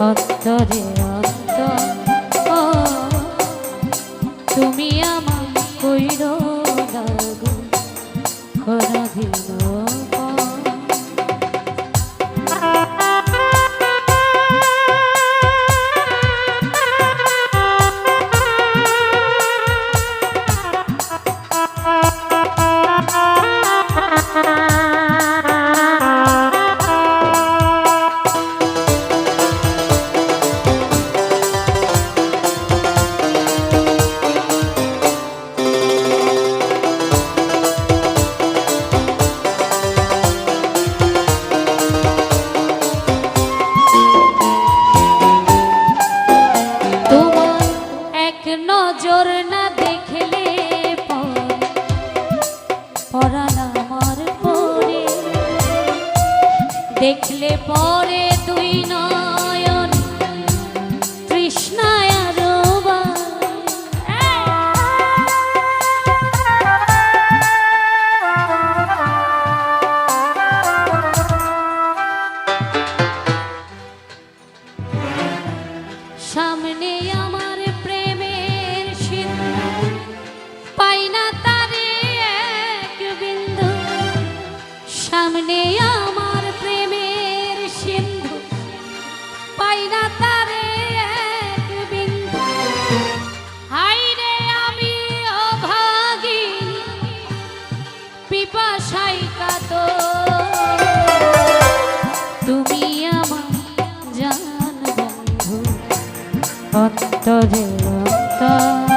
অন্তরে অন্তর তুমি আমার কইরো লাগো কোনদিন নজর না দেখলে পরাণ আমার পরে দেখলে পরে দুই নয়ন তৃষ্ণায় সামনে আমার সামনে আমার প্রেমের সিন্ধু পাই না তারে এক বিন্দু হাই রে আমি অভাগিনী পিপাসায় কাতর তুমি আমার জান বন্ধু অন্তরে অন্তর